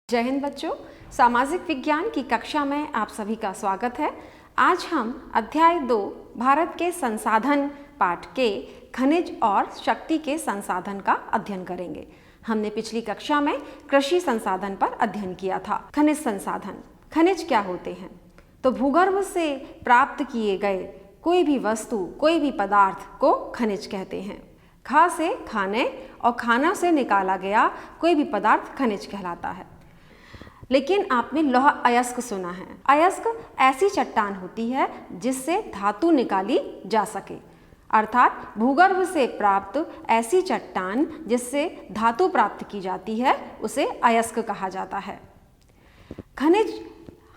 जय हिंद बच्चों, सामाजिक विज्ञान की कक्षा में आप सभी का स्वागत है। आज हम अध्याय 2 भारत के संसाधन पाठ के खनिज और शक्ति के संसाधन का अध्ययन करेंगे। हमने पिछली कक्षा में कृषि संसाधन पर अध्ययन किया था। खनिज संसाधन, खनिज क्या होते हैं? तो भूगर्भ से प्राप्त किए गए कोई भी वस्तु, कोई भी पदार्थ को खनिज कहते हैं। खा से खाने और खाना से निकाला गया कोई भी पदार्थ खनिज कहलाता है। लेकिन आपने लौह अयस्क सुना है। अयस्क ऐसी चट्टान होती है जिससे धातु निकाली जा सके, अर्थात भूगर्भ से प्राप्त ऐसी चट्टान जिससे धातु प्राप्त की जाती है उसे अयस्क कहा जाता है। खनिज,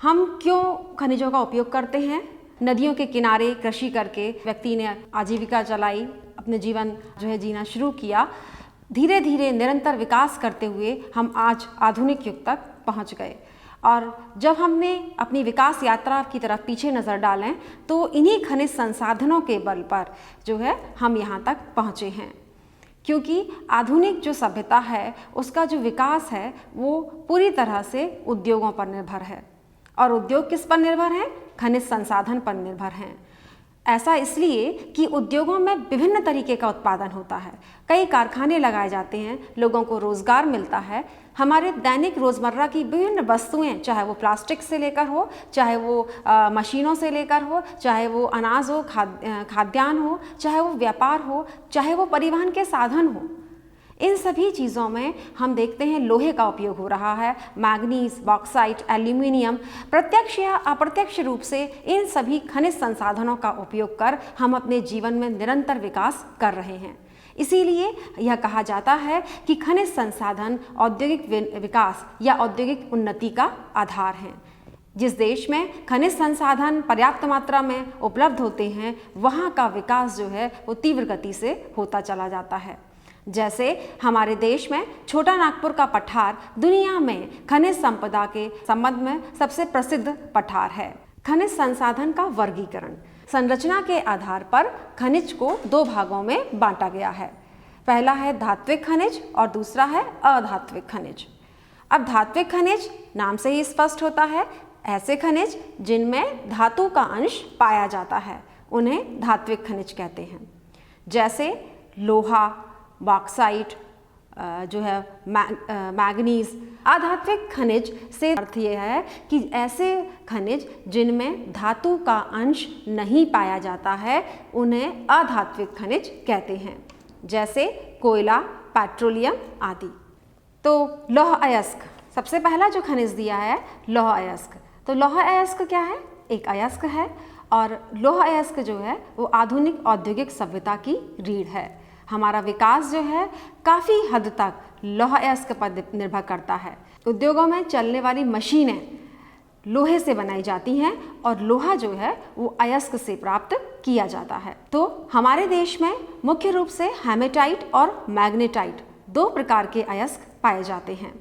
हम क्यों खनिजों का उपयोग करते हैं? नदियों के किनारे कृषि करके व्यक्ति ने आजीविका चलाई, अपने जीवन जीना शुरू किया। धीरे धीरे निरंतर विकास करते हुए हम आज आधुनिक युग तक पहुंच गए। और जब हमने अपनी विकास यात्रा की तरफ पीछे नज़र डालें तो इन्हीं खनिज संसाधनों के बल पर हम यहाँ तक पहुँचे हैं। क्योंकि आधुनिक जो सभ्यता है उसका जो विकास है वो पूरी तरह से उद्योगों पर निर्भर है। और उद्योग किस पर निर्भर हैं? खनिज संसाधन पर निर्भर हैं। ऐसा इसलिए कि उद्योगों में विभिन्न तरीके का उत्पादन होता है, कई कारखाने लगाए जाते हैं, लोगों को रोजगार मिलता है। हमारे दैनिक रोजमर्रा की विभिन्न वस्तुएं, चाहे वो प्लास्टिक से लेकर हो, चाहे वो मशीनों से लेकर हो, चाहे वो अनाज हो, खाद्यान्न हो, चाहे वो व्यापार हो, चाहे वो परिवहन के साधन हो, इन सभी चीज़ों में हम देखते हैं लोहे का उपयोग हो रहा है। मैग्नीज, बॉक्साइट, एल्यूमिनियम, प्रत्यक्ष या अप्रत्यक्ष रूप से इन सभी खनिज संसाधनों का उपयोग कर हम अपने जीवन में निरंतर विकास कर रहे हैं। इसीलिए यह कहा जाता है कि खनिज संसाधन औद्योगिक विकास या औद्योगिक उन्नति का आधार हैं। जिस देश में खनिज संसाधन पर्याप्त मात्रा में उपलब्ध होते हैं वहाँ का विकास वो तीव्र गति से होता चला जाता है। जैसे हमारे देश में छोटा नागपुर का पठार दुनिया में खनिज संपदा के संबंध में सबसे प्रसिद्ध पठार है। खनिज संसाधन का वर्गीकरण, संरचना के आधार पर खनिज को 2 भागों में बांटा गया है। पहला है धात्विक खनिज और दूसरा है अधात्विक खनिज। अब धात्विक खनिज नाम से ही स्पष्ट होता है, ऐसे खनिज जिनमें धातु का अंश पाया जाता है उन्हें धात्विक खनिज कहते हैं। जैसे लोहा, बॉक्साइट, मैग्नीज। अधात्विक खनिज से अर्थ ये है कि ऐसे खनिज जिनमें धातु का अंश नहीं पाया जाता है उन्हें अधात्विक खनिज कहते हैं, जैसे कोयला, पेट्रोलियम आदि। तो लौह अयस्क, सबसे पहला जो खनिज दिया है लौह अयस्क। तो लौह अयस्क क्या है? एक अयस्क है और लौह अयस्क वो आधुनिक औद्योगिक सभ्यता की रीढ़ है। हमारा विकास काफ़ी हद तक लौह अयस्क पर निर्भर करता है। उद्योगों में चलने वाली मशीनें लोहे से बनाई जाती हैं और लोहा वो अयस्क से प्राप्त किया जाता है। तो हमारे देश में मुख्य रूप से हेमेटाइट और मैग्नेटाइट 2 प्रकार के अयस्क पाए जाते हैं।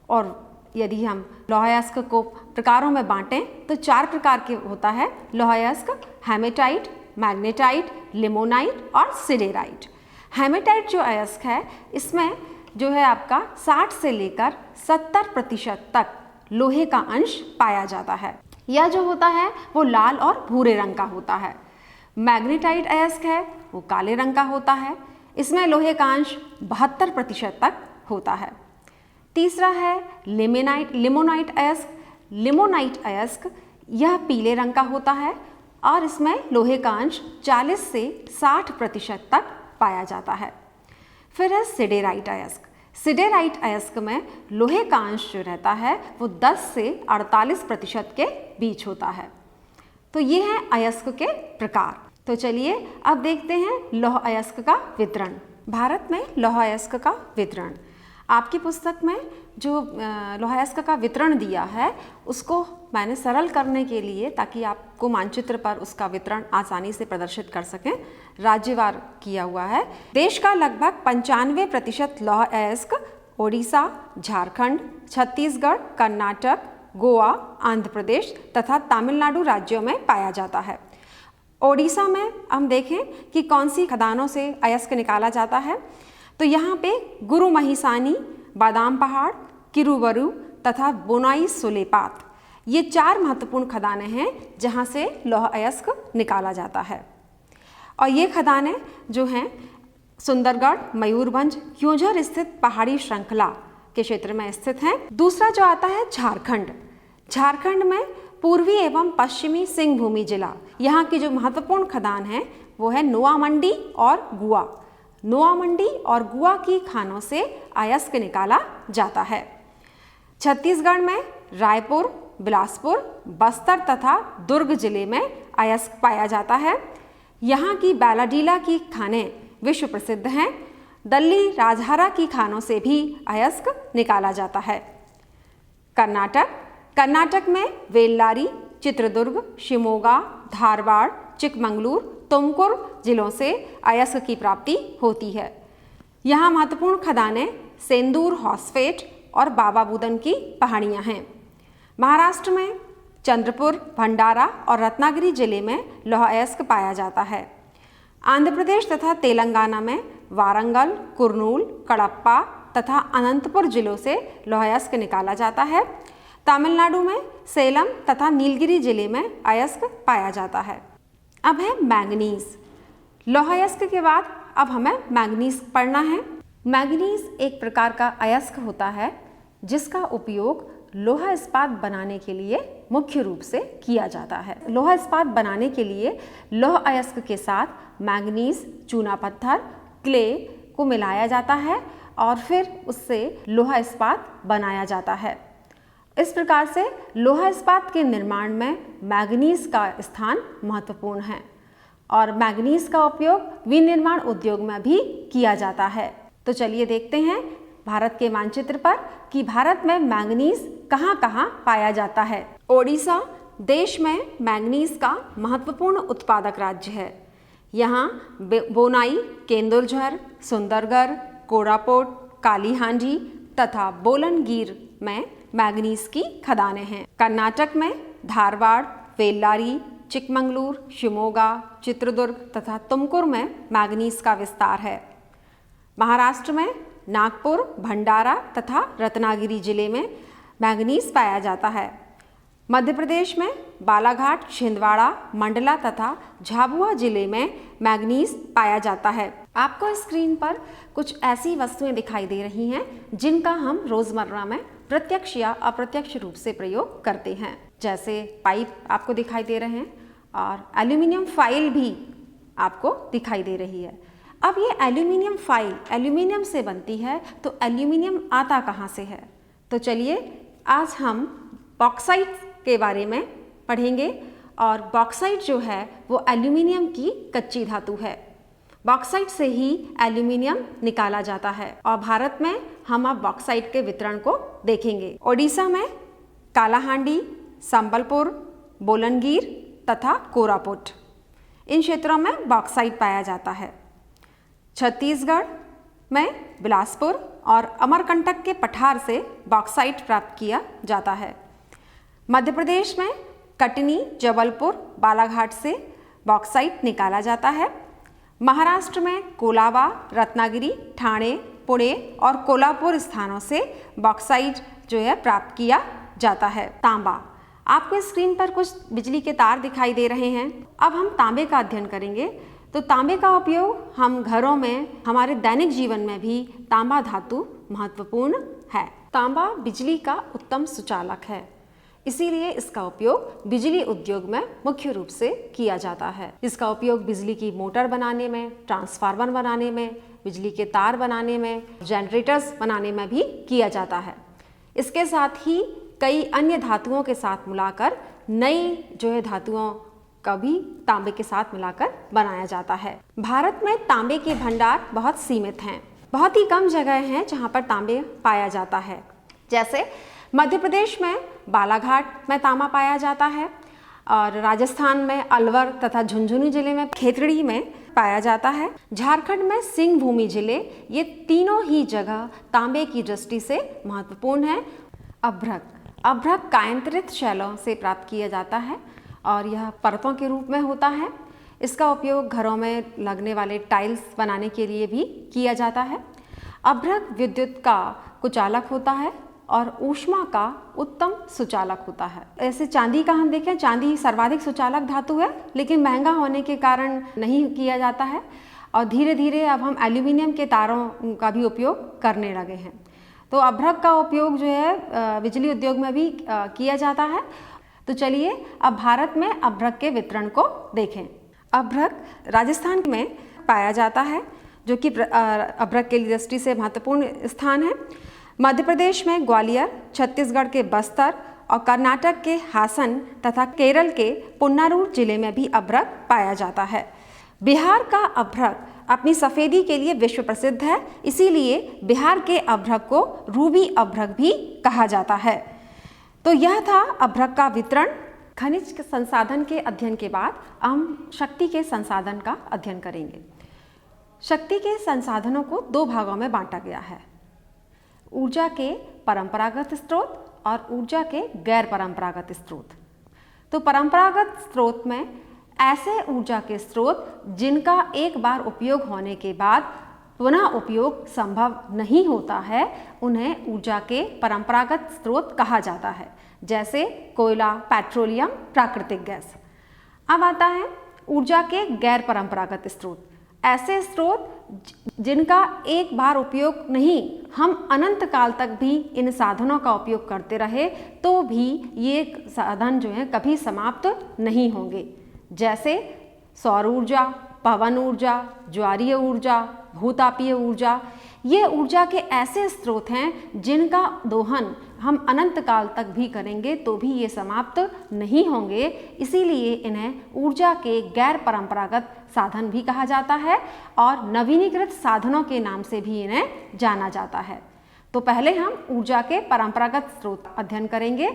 और यदि हम लौह अयस्क को प्रकारों में बांटें तो 4 प्रकार के होता है लौह अयस्क: हेमेटाइट, मैग्नेटाइट, लिमोनाइट और सिडेराइट। हेमेटाइट जो अयस्क है इसमें आपका 60 से लेकर 70% तक लोहे का अंश पाया जाता है। यह होता है वो लाल और भूरे रंग का होता है। मैग्नेटाइट अयस्क है वो काले रंग का होता है, इसमें लोहे का अंश 72% तक होता है। तीसरा है लिमोनाइट अयस्क। लिमोनाइट अयस्क यह पीले रंग का होता है और इसमें लोहे का अंश 40 से 60% तक पाया जाता है। फिर है सिडेराइट अयस्क। सिडेराइट अयस्क में लोहे का अंश रहता है वो 10 से 48% के बीच होता है। तो ये है अयस्क के प्रकार। तो चलिए अब देखते हैं लौह अयस्क का वितरण। भारत में लौह अयस्क का वितरण, आपकी पुस्तक में जो लौह अयस्क का वितरण दिया है उसको मैंने सरल करने के लिए, ताकि आपको मानचित्र पर उसका वितरण आसानी से प्रदर्शित कर सकें, राज्यवार किया हुआ है। देश का लगभग 95% लौह अयस्क ओडिशा, झारखंड, छत्तीसगढ़, कर्नाटक, गोवा, आंध्र प्रदेश तथा तमिलनाडु राज्यों में पाया जाता है। ओडिशा में हम देखें कि कौन सी खदानों से अयस्क निकाला जाता है। तो यहाँ पे गुरु महिसानी, बादाम पहाड़, किरुवरु, तथा बोनाई सुलेपात, ये 4 महत्वपूर्ण खदानें हैं जहाँ से लौह अयस्क निकाला जाता है। और ये खदानें जो हैं सुंदरगढ़, मयूरभंज, क्योंझर स्थित पहाड़ी श्रृंखला के क्षेत्र में स्थित हैं। दूसरा जो आता है झारखंड। झारखंड में पूर्वी एवं पश्चिमी सिंहभूमि जिला, यहाँ की जो महत्वपूर्ण खदान है वो है नोआमंडी और गुआ। नोआमंडी और गुआ की खानों से अयस्क निकाला जाता है। छत्तीसगढ़ में रायपुर, बिलासपुर, बस्तर तथा दुर्ग जिले में अयस्क पाया जाता है। यहाँ की बैलाडीला की खानें विश्व प्रसिद्ध हैं। दल्ली राजहारा की खानों से भी अयस्क निकाला जाता है। कर्नाटक में वेल्लारी, चित्रदुर्ग, शिमोगा, धारवाड़, चिकमंगलूर, तुमकुर जिलों से अयस्क की प्राप्ति होती है। यहाँ महत्वपूर्ण खदानें सेंदूर हॉस्फेट और बाबा बुदन की पहाड़ियाँ हैं। महाराष्ट्र में चंद्रपुर, भंडारा और रत्नागिरी जिले में लौह अयस्क पाया जाता है। आंध्र प्रदेश तथा तेलंगाना में वारंगल, कुर्नूल, कडप्पा तथा अनंतपुर जिलों से लौह अयस्क निकाला जाता है। तमिलनाडु में सेलम तथा नीलगिरी जिले में अयस्क पाया जाता है। अब है मैंगनीज। लौह अयस्क के बाद अब हमें मैंगनीज पढ़ना है। मैंगनीज एक प्रकार का अयस्क होता है जिसका उपयोग लोहा इस्पात बनाने के लिए मुख्य रूप से किया जाता है। लोहा इस्पात बनाने के लिए लौह अयस्क के साथ मैंगनीज, चूना पत्थर, क्ले को मिलाया जाता है और फिर उससे लोहा इस्पात बनाया जाता है। इस प्रकार से लोहा इस्पात के निर्माण में मैंगनीज का स्थान महत्वपूर्ण है और मैंगनीज का उपयोग विनिर्माण उद्योग में भी किया जाता है। तो चलिए देखते हैं भारत के मानचित्र पर कि भारत में मैंगनीज कहाँ कहाँ पाया जाता है। ओडिशा देश में मैंगनीज का महत्वपूर्ण उत्पादक राज्य है। यहाँ बोनाई, केंदुझर, सुंदरगढ़, कोरापुट, कालीहांडी तथा बोलनगीर में मैंगनीज की खदानें हैं। कर्नाटक में धारवाड़, वेल्लारी, चिकमंगलूर, शिमोगा, चित्रदुर्ग तथा तुमकुर में मैंगनीज का विस्तार है। महाराष्ट्र में नागपुर, भंडारा तथा रत्नागिरी जिले में मैंगनीज पाया जाता है। मध्य प्रदेश में बालाघाट, छिंदवाड़ा, मंडला तथा झाबुआ जिले में मैंगनीज पाया जाता है। आपको स्क्रीन पर कुछ ऐसी वस्तुएं दिखाई दे रही हैं जिनका हम रोजमर्रा में प्रत्यक्ष या अप्रत्यक्ष रूप से प्रयोग करते हैं। जैसे पाइप आपको दिखाई दे रहे हैं और एल्यूमिनियम फाइल भी आपको दिखाई दे रही है। अब ये एल्यूमिनियम फाइल एल्यूमिनियम से बनती है, तो एल्यूमिनियम आता कहाँ से है? तो चलिए आज हम बॉक्साइट के बारे में पढ़ेंगे और बॉक्साइट जो है वो एल्यूमिनियम की कच्ची धातु है। बॉक्साइट से ही एल्यूमिनियम निकाला जाता है और भारत में हम अब बॉक्साइट के वितरण को देखेंगे। ओडिशा में कालाहांडी, संबलपुर, बोलनगीर तथा कोरापुट, इन क्षेत्रों में बॉक्साइट पाया जाता है। छत्तीसगढ़ में बिलासपुर और अमरकंटक के पठार से बॉक्साइट प्राप्त किया जाता है। मध्य प्रदेश में कटनी, जबलपुर, बालाघाट से बॉक्साइट निकाला जाता है। महाराष्ट्र में कोलाबा, रत्नागिरी, ठाणे, पुणे और कोल्हापुर स्थानों से बॉक्साइट जो है प्राप्त किया जाता है। तांबा, आपको स्क्रीन पर कुछ बिजली के तार दिखाई दे रहे हैं। अब हम तांबे का अध्ययन करेंगे। तो तांबे का उपयोग हम घरों में, हमारे दैनिक जीवन में भी तांबा धातु महत्वपूर्ण है। तांबा बिजली का उत्तम सुचालक है, इसीलिए इसका उपयोग बिजली उद्योग में मुख्य रूप से किया जाता है। इसका उपयोग बिजली की मोटर बनाने में, ट्रांसफार्मर बनाने में, बिजली के तार बनाने में, जनरेटर्स बनाने में भी किया जाता है। इसके साथ ही कई अन्य धातुओं के साथ मिलाकर नई जो है धातुओं का भी तांबे के साथ मिलाकर बनाया जाता है। भारत में तांबे के भंडार बहुत सीमित हैं। बहुत ही कम जगह हैं जहाँ पर तांबे पाया जाता है। जैसे मध्य प्रदेश में बालाघाट में तांबा पाया जाता है और राजस्थान में अलवर तथा झुंझुनू जिले में खेतड़ी में पाया जाता है। झारखंड में सिंहभूमि जिले, ये तीनों ही जगह तांबे की दृष्टि से महत्वपूर्ण है। अभ्रक कायांतरित शैलों से प्राप्त किया जाता है और यह परतों के रूप में होता है। इसका उपयोग घरों में लगने वाले टाइल्स बनाने के लिए भी किया जाता है। अभ्रक विद्युत का कुचालक होता है और ऊष्मा का उत्तम सुचालक होता है। ऐसे चांदी का हम देखें, चांदी सर्वाधिक सुचालक धातु है, लेकिन महंगा होने के कारण नहीं किया जाता है और धीरे धीरे अब हम एल्यूमिनियम के तारों का भी उपयोग करने लगे हैं। तो अभ्रक का उपयोग जो है बिजली उद्योग में भी किया जाता है। तो चलिए अब भारत में अभ्रक के वितरण को देखें। अभ्रक राजस्थान में पाया जाता है, जो कि अभ्रक की दृष्टि से महत्वपूर्ण स्थान है। मध्य प्रदेश में ग्वालियर, छत्तीसगढ़ के बस्तर और कर्नाटक के हासन तथा केरल के पुन्नारूर जिले में भी अभ्रक पाया जाता है। बिहार का अभ्रक अपनी सफ़ेदी के लिए विश्व प्रसिद्ध है, इसीलिए बिहार के अभ्रक को रूबी अभ्रक भी कहा जाता है। तो यह था अभ्रक का वितरण। खनिज के संसाधन के अध्ययन के बाद हम शक्ति के संसाधन का अध्ययन करेंगे। शक्ति के संसाधनों को दो भागों में बांटा गया है, ऊर्जा के परंपरागत स्रोत और ऊर्जा के गैर परंपरागत स्रोत। तो परंपरागत स्रोत में ऐसे ऊर्जा के स्रोत जिनका एक बार उपयोग होने के बाद पुनः उपयोग संभव नहीं होता है, उन्हें ऊर्जा के परंपरागत स्रोत कहा जाता है, जैसे कोयला, पेट्रोलियम, प्राकृतिक गैस। अब आता है ऊर्जा के गैर परंपरागत स्रोत। ऐसे स्रोत जिनका एक बार उपयोग नहीं, हम अनंत काल तक भी इन साधनों का उपयोग करते रहे तो भी ये साधन जो है कभी समाप्त नहीं होंगे, जैसे सौर ऊर्जा, पवन ऊर्जा, ज्वारीय ऊर्जा, भूतापीय ऊर्जा। ये ऊर्जा के ऐसे स्रोत हैं जिनका दोहन हम अनंत काल तक भी करेंगे तो भी ये समाप्त नहीं होंगे, इसीलिए इन्हें ऊर्जा के गैर परंपरागत साधन भी कहा जाता है और नवीनीकृत साधनों के नाम से भी इन्हें जाना जाता है। तो पहले हम ऊर्जा के परंपरागत स्रोत अध्ययन करेंगे।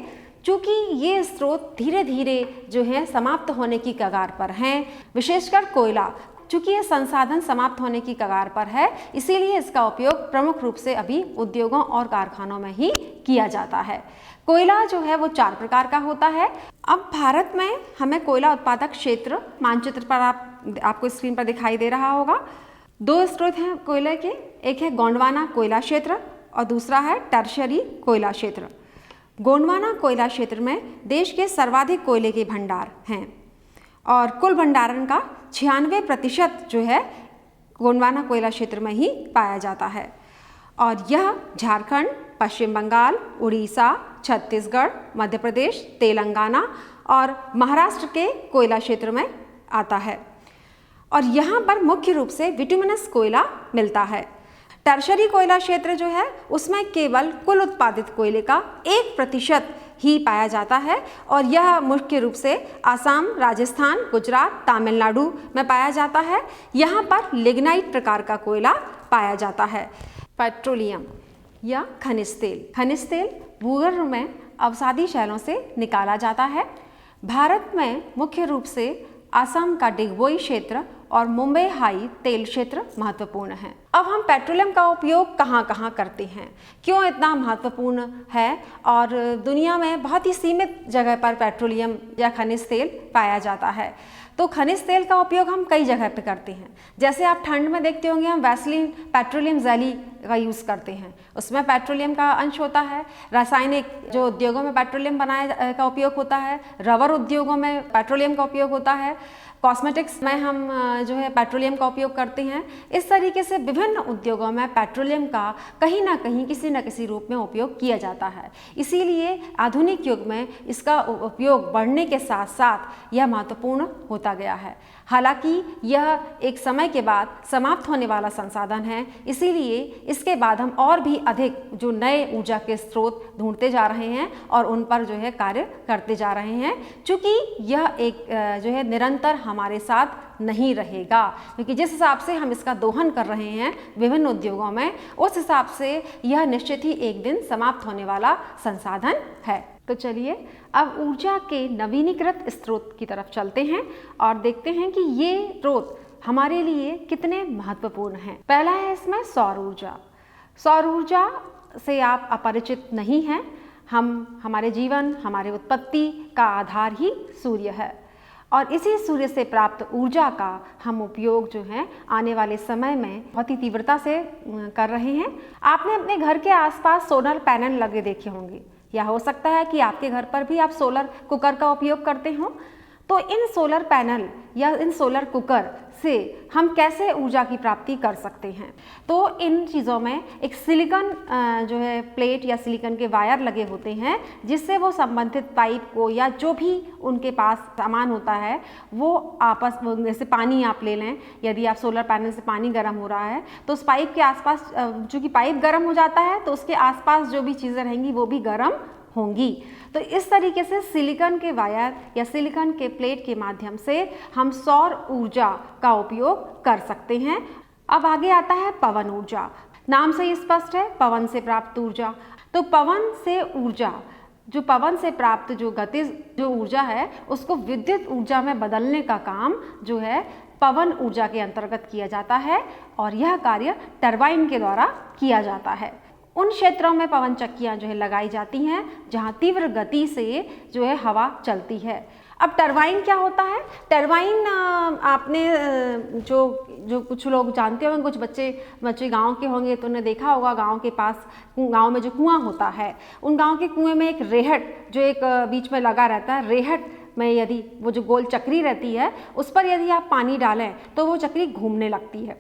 चूँकि ये स्रोत धीरे धीरे जो है समाप्त होने की कगार पर हैं, विशेषकर कोयला, चूँकि ये संसाधन समाप्त होने की कगार पर है, इसीलिए इसका उपयोग प्रमुख रूप से अभी उद्योगों और कारखानों में ही किया जाता है। कोयला जो है वो 4 प्रकार का होता है। अब भारत में हमें कोयला उत्पादक क्षेत्र मानचित्र पर आपको स्क्रीन पर दिखाई दे रहा होगा। 2 स्रोत हैं कोयले के, एक है गोंडवाना कोयला क्षेत्र और दूसरा है टर्शरी कोयला क्षेत्र। गोंडवाना कोयला क्षेत्र में देश के सर्वाधिक कोयले के भंडार हैं और कुल भंडारण का 96% जो है गोंडवाना कोयला क्षेत्र में ही पाया जाता है और यह झारखंड, पश्चिम बंगाल, उड़ीसा, छत्तीसगढ़, मध्य प्रदेश, तेलंगाना और महाराष्ट्र के कोयला क्षेत्र में आता है और यहाँ पर मुख्य रूप से बिटुमिनस कोयला मिलता है। टर्शरी कोयला क्षेत्र जो है उसमें केवल कुल उत्पादित कोयले का 1% ही पाया जाता है और यह मुख्य रूप से आसाम, राजस्थान, गुजरात, तमिलनाडु में पाया जाता है। यहाँ पर लिग्नाइट प्रकार का कोयला पाया जाता है। पेट्रोलियम या खनिज तेल। खनिज तेल भूगर्भ में अवसादी शैलों से निकाला जाता है। भारत में मुख्य रूप से असम का डिगबोई क्षेत्र और मुंबई हाई तेल क्षेत्र महत्वपूर्ण है। अब हम पेट्रोलियम का उपयोग कहाँ कहाँ करते हैं, क्यों इतना महत्वपूर्ण है और दुनिया में बहुत ही सीमित जगह पर पेट्रोलियम या खनिज तेल पाया जाता है। तो खनिज तेल का उपयोग हम कई जगह पे करते हैं, जैसे आप ठंड में देखते होंगे हम वैसलीन पेट्रोलियम जेली का यूज़ करते हैं, उसमें पेट्रोलियम का अंश होता है। रासायनिक जो उद्योगों में पेट्रोलियम बनाए का उपयोग होता है, रबर उद्योगों में पेट्रोलियम का उपयोग होता है, कॉस्मेटिक्स में हम जो है पेट्रोलियम का उपयोग करते हैं। इस तरीके से विभिन्न उद्योगों में पेट्रोलियम का कहीं ना कहीं किसी न किसी रूप में उपयोग किया जाता है। इसीलिए आधुनिक युग में इसका उपयोग बढ़ने के साथ साथ यह महत्वपूर्ण होता गया है। हालांकि यह एक समय के बाद समाप्त होने वाला संसाधन है, इसीलिए इसके बाद हम और भी अधिक जो नए ऊर्जा के स्रोत ढूंढते जा रहे हैं और उन पर जो है कार्य करते जा रहे हैं, क्योंकि यह एक जो है निरंतर हमारे साथ नहीं रहेगा, क्योंकि जिस हिसाब से हम इसका दोहन कर रहे हैं विभिन्न उद्योगों में, उस हिसाब से यह निश्चित ही एक दिन समाप्त होने वाला संसाधन है। तो चलिए अब ऊर्जा के नवीनीकृत स्रोत की तरफ चलते हैं और देखते हैं कि ये स्रोत हमारे लिए कितने महत्वपूर्ण हैं। पहला है इसमें सौर ऊर्जा। सौर ऊर्जा से आप अपरिचित नहीं हैं। हमारे जीवन, हमारे उत्पत्ति का आधार ही सूर्य है और इसी सूर्य से प्राप्त ऊर्जा का हम उपयोग जो है आने वाले समय में बहुत ही तीव्रता से कर रहे हैं। आपने अपने घर के आसपास सोलर पैनल लगे देखे होंगे, या हो सकता है कि आपके घर पर भी आप सोलर कुकर का उपयोग करते हो। तो इन सोलर पैनल या इन सोलर कुकर से हम कैसे ऊर्जा की प्राप्ति कर सकते हैं? तो इन चीज़ों में एक सिलिकॉन जो है प्लेट या सिलिकॉन के वायर लगे होते हैं, जिससे वो संबंधित पाइप को या जो भी उनके पास सामान होता है वो आपस, जैसे पानी आप ले लें, यदि आप सोलर पैनल से पानी गर्म हो रहा है तो उस पाइप के आसपास, चूँकि पाइप गर्म हो जाता है तो उसके आसपास जो भी चीज़ें रहेंगी वो भी गर्म होंगी। तो इस तरीके से सिलिकॉन के वायर या सिलिकॉन के प्लेट के माध्यम से हम सौर ऊर्जा का उपयोग कर सकते हैं। अब आगे आता है पवन ऊर्जा। नाम से ही स्पष्ट है, पवन से प्राप्त ऊर्जा। तो पवन से ऊर्जा, जो पवन से प्राप्त जो गतिज जो ऊर्जा है उसको विद्युत ऊर्जा में बदलने का काम जो है पवन ऊर्जा के अंतर्गत किया जाता है, और यह कार्य टरबाइन के द्वारा किया जाता है। उन क्षेत्रों में पवन चक्कियाँ जो है लगाई जाती हैं जहाँ तीव्र गति से जो है हवा चलती है। अब टरबाइन क्या होता है? टरबाइन आपने जो कुछ लोग जानते होंगे, कुछ बच्चे गांव के होंगे तो उन्हें देखा होगा, गांव के पास, गांव में जो कुआं होता है, उन गांव के कुएं में एक रेहट जो एक बीच में लगा रहता है, रेहट में यदि वो जो गोल चक्री रहती है उस पर यदि आप पानी डालें तो वो चक्री घूमने लगती है।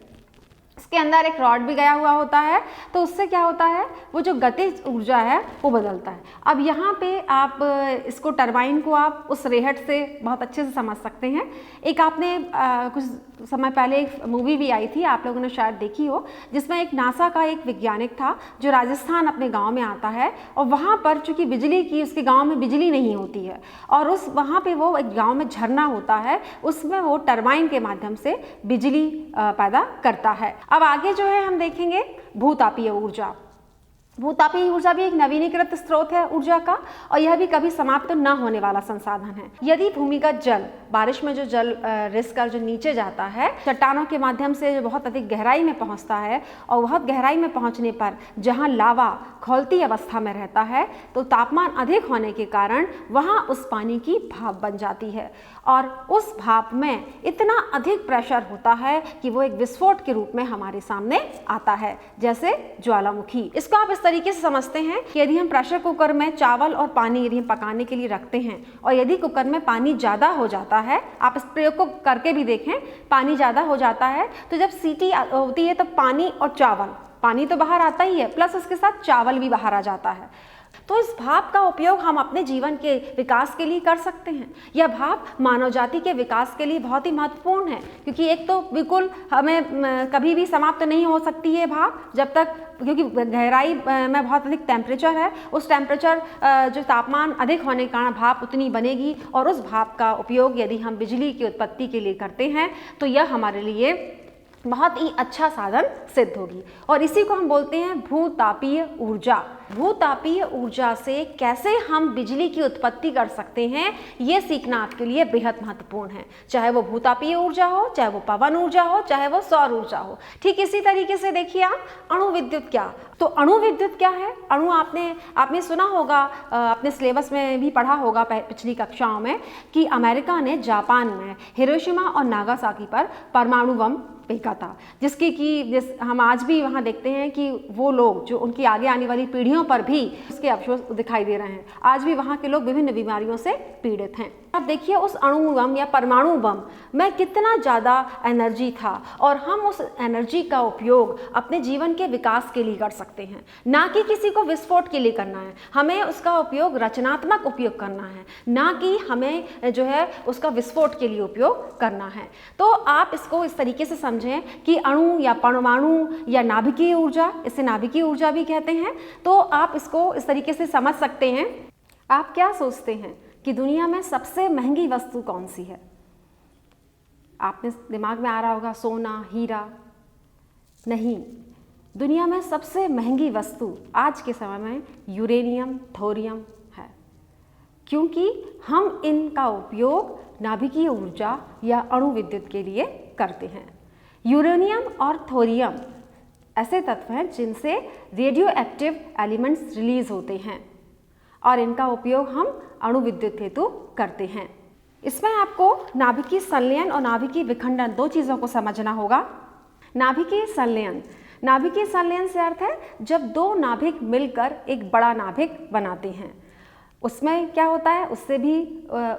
इसके अंदर एक रॉड भी गया हुआ होता है, तो उससे क्या होता है, वो जो गतिज ऊर्जा है वो बदलता है। अब यहाँ पे आप इसको टरबाइन को आप उस रेहट से बहुत अच्छे से समझ सकते हैं। एक आपने कुछ समय पहले एक मूवी भी आई थी, आप लोगों ने शायद देखी हो, जिसमें एक नासा का एक वैज्ञानिक था जो राजस्थान अपने गांव में आता है, और वहाँ पर चूँकि बिजली की, उसके गांव में बिजली नहीं होती है, और उस वहाँ पे वो एक गांव में झरना होता है, उसमें वो टरबाइन के माध्यम से बिजली पैदा करता है। अब आगे जो है हम देखेंगे भूतापीय ऊर्जा। भूतापीय ऊर्जा भी एक नवीनीकृत स्रोत है ऊर्जा का, और यह भी कभी समाप्त न होने वाला संसाधन है। यदि भूमिगत जल, बारिश में जो जल रिस कर जो नीचे जाता है, चट्टानों के माध्यम से जो बहुत अधिक गहराई में पहुंचता है, और बहुत गहराई में पहुंचने पर जहां लावा खौलती अवस्था में रहता है तो तापमान अधिक होने के कारण वहां उस पानी की भाप बन जाती है, और उस भाप में इतना अधिक प्रेशर होता है कि वो एक विस्फोट के रूप में हमारे सामने आता है, जैसे ज्वालामुखी। इसको आप तरीके से समझते हैं कि यदि हम प्रेशर कुकर में चावल और पानी यदि हम पकाने के लिए रखते हैं, और यदि कुकर में पानी ज़्यादा हो जाता है, आप इस प्रयोग को करके भी देखें, पानी ज़्यादा हो जाता है तो जब सीटी होती है तो पानी और चावल, पानी तो बाहर आता ही है, प्लस उसके साथ चावल भी बाहर आ जाता है। तो इस भाप का उपयोग हम अपने जीवन के विकास के लिए कर सकते हैं। यह भाप मानव जाति के विकास के लिए बहुत ही महत्वपूर्ण है, क्योंकि एक तो बिल्कुल हमें कभी भी समाप्त नहीं हो सकती है भाप, जब तक, क्योंकि गहराई में बहुत अधिक टेम्परेचर है, उस टेम्परेचर जो तापमान अधिक होने के कारण भाप उतनी बनेगी, और उस भाप का उपयोग यदि हम बिजली की उत्पत्ति के लिए करते हैं तो यह हमारे लिए बहुत ही अच्छा साधन सिद्ध होगी, और इसी को हम बोलते हैं भूतापीय ऊर्जा। भूतापीय ऊर्जा से कैसे हम बिजली की उत्पत्ति कर सकते हैं, ये सीखना आपके लिए बेहद महत्वपूर्ण है, चाहे वो भूतापीय ऊर्जा हो, चाहे वो पवन ऊर्जा हो, चाहे वो सौर ऊर्जा हो। ठीक इसी तरीके से देखिए आप अणु विद्युत क्या, तो अणु विद्युत क्या है? अणु आपने सुना होगा, अपने सिलेबस में भी पढ़ा होगा पिछली कक्षाओं में, कि अमेरिका ने जापान में हिरोशिमा और नागासाकी पर परमाणु बम फेंका था, जिसकी कि हम आज भी वहाँ देखते हैं कि वो लोग जो उनकी आगे आने वाली पीढ़ियों पर भी उसके अवशेष दिखाई दे रहे हैं। आज भी वहाँ के लोग विभिन्न बीमारियों से पीड़ित हैं। अब देखिए उस अणु बम या परमाणु बम में कितना ज़्यादा एनर्जी था, और हम उस एनर्जी का उपयोग अपने जीवन के विकास के लिए कर सकते हैं, ना कि किसी को विस्फोट के लिए करना है। हमें उसका उपयोग रचनात्मक उपयोग करना है, ना कि हमें जो है उसका विस्फोट के लिए उपयोग करना है। तो आप इसको इस तरीके से समझें कि अणु या परमाणु या नाभिकीय ऊर्जा, इसे नाभिकीय ऊर्जा भी कहते हैं, तो आप इसको इस तरीके से समझ सकते हैं। आप क्या सोचते हैं कि दुनिया में सबसे महंगी वस्तु कौन सी है? आपने दिमाग में आ रहा होगा सोना, हीरा। नहीं, दुनिया में सबसे महंगी वस्तु आज के समय में यूरेनियम, थोरियम है, क्योंकि हम इनका उपयोग नाभिकीय ऊर्जा या अणु विद्युत के लिए करते हैं। यूरेनियम और थोरियम ऐसे तत्व हैं जिनसे रेडियो एक्टिव एलिमेंट्स रिलीज होते हैं, और इनका उपयोग हम अणु विद्युत हेतु करते हैं। इसमें आपको नाभिकीय संलयन और नाभिकीय विखंडन दो चीज़ों को समझना होगा। नाभिकीय संलयन, नाभिकीय संलयन से अर्थ है जब दो नाभिक मिलकर एक बड़ा नाभिक बनाते हैं। उसमें क्या होता है, उससे भी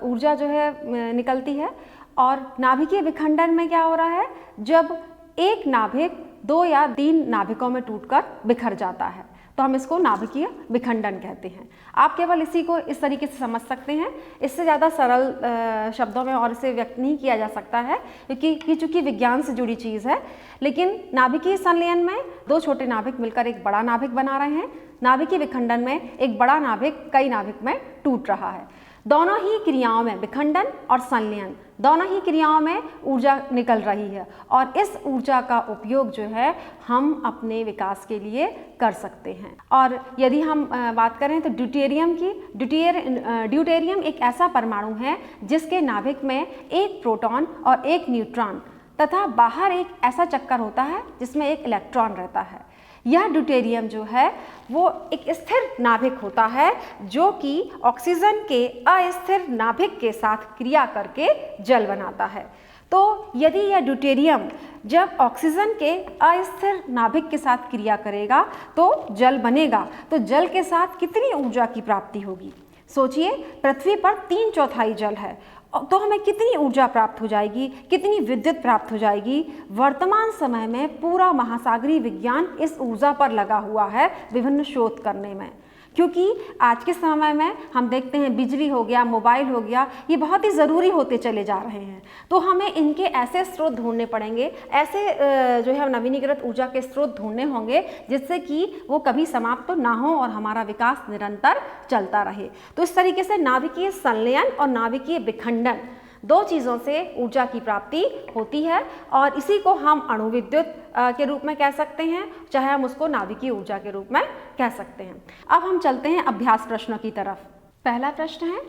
ऊर्जा जो है निकलती है। और नाभिकीय विखंडन में क्या हो रहा है, जब एक नाभिक दो या तीन नाभिकों में टूटकर बिखर जाता है, तो हम इसको नाभिकीय विखंडन कहते हैं। आप केवल इसी को इस तरीके से समझ सकते हैं, इससे ज़्यादा सरल शब्दों में और इसे व्यक्त नहीं किया जा सकता है, क्योंकि चूँकि विज्ञान से जुड़ी चीज़ है। लेकिन नाभिकीय संलयन में दो छोटे नाभिक मिलकर एक बड़ा नाभिक बना रहे हैं, नाभिकीय विखंडन में एक बड़ा नाभिक कई नाभिक में टूट रहा है। दोनों ही क्रियाओं में, विखंडन और संलयन दोनों ही क्रियाओं में ऊर्जा निकल रही है और इस ऊर्जा का उपयोग जो है हम अपने विकास के लिए कर सकते हैं। और यदि हम बात करें तो ड्यूटेरियम की, ड्यूटेरियम एक ऐसा परमाणु है जिसके नाभिक में एक प्रोटॉन और एक न्यूट्रॉन तथा बाहर एक ऐसा चक्कर होता है जिसमें एक इलेक्ट्रॉन रहता है। यह ड्यूटेरियम जो है वो एक स्थिर नाभिक होता है जो कि ऑक्सीजन के अस्थिर नाभिक के साथ क्रिया करके जल बनाता है। तो यदि यह ड्यूटेरियम जब ऑक्सीजन के अस्थिर नाभिक के साथ क्रिया करेगा तो जल बनेगा, तो जल के साथ कितनी ऊर्जा की प्राप्ति होगी। सोचिए, पृथ्वी पर 3/4 जल है, तो हमें कितनी ऊर्जा प्राप्त हो जाएगी, कितनी विद्युत प्राप्त हो जाएगी। वर्तमान समय में पूरा महासागरीय विज्ञान इस ऊर्जा पर लगा हुआ है विभिन्न शोध करने में, क्योंकि आज के समय में हम देखते हैं बिजली हो गया, मोबाइल हो गया, ये बहुत ही ज़रूरी होते चले जा रहे हैं। तो हमें इनके ऐसे स्रोत ढूंढने पड़ेंगे, ऐसे जो है नवीनीकृत ऊर्जा के स्रोत ढूंढने होंगे जिससे कि वो कभी समाप्त तो ना हो और हमारा विकास निरंतर चलता रहे। तो इस तरीके से नाभिकीय संलयन और नाभिकीय विखंडन दो चीज़ों से ऊर्जा की प्राप्ति होती है और इसी को हम अणुविद्युत के रूप में कह सकते हैं, चाहे हम उसको नाभिकीय ऊर्जा के रूप में कह सकते हैं। अब हम चलते हैं अभ्यास प्रश्नों की तरफ। पहला प्रश्न है,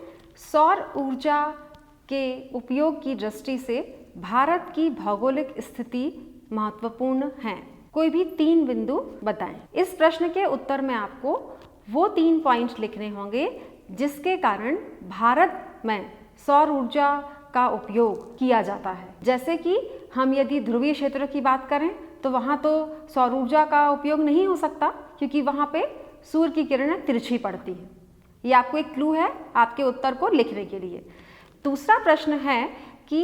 सौर ऊर्जा के उपयोग की दृष्टि से भारत की भौगोलिक स्थिति महत्वपूर्ण है। कोई भी 3 बिंदु बताएं। इस प्रश्न के उत्तर में आपको वो 3 पॉइंट लिखने होंगे जिसके कारण भारत में सौर ऊर्जा का उपयोग किया जाता है। जैसे कि हम यदि ध्रुवीय क्षेत्र की बात करें तो वहाँ तो सौर ऊर्जा का उपयोग नहीं हो सकता, क्योंकि वहाँ पे सूर्य की किरणें तिरछी पड़ती हैं। ये आपको एक क्लू है आपके उत्तर को लिखने के लिए। दूसरा प्रश्न है कि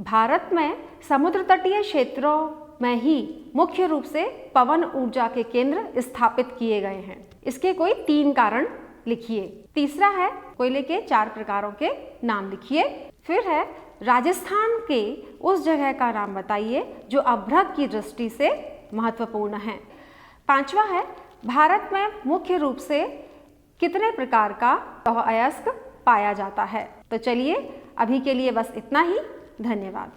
भारत में समुद्र तटीय क्षेत्रों में ही मुख्य रूप से पवन ऊर्जा के केंद्र स्थापित किए गए हैं। इसके कोई 3 कारण लिखिए। तीसरा है, कोयले के 4 प्रकारों के नाम लिखिए। फिर है, राजस्थान के उस जगह का नाम बताइए जो अभ्रक की दृष्टि से महत्वपूर्ण है। 5वां है, भारत में मुख्य रूप से कितने प्रकार का लौह अयस्क पाया जाता है। तो चलिए अभी के लिए बस इतना ही। धन्यवाद।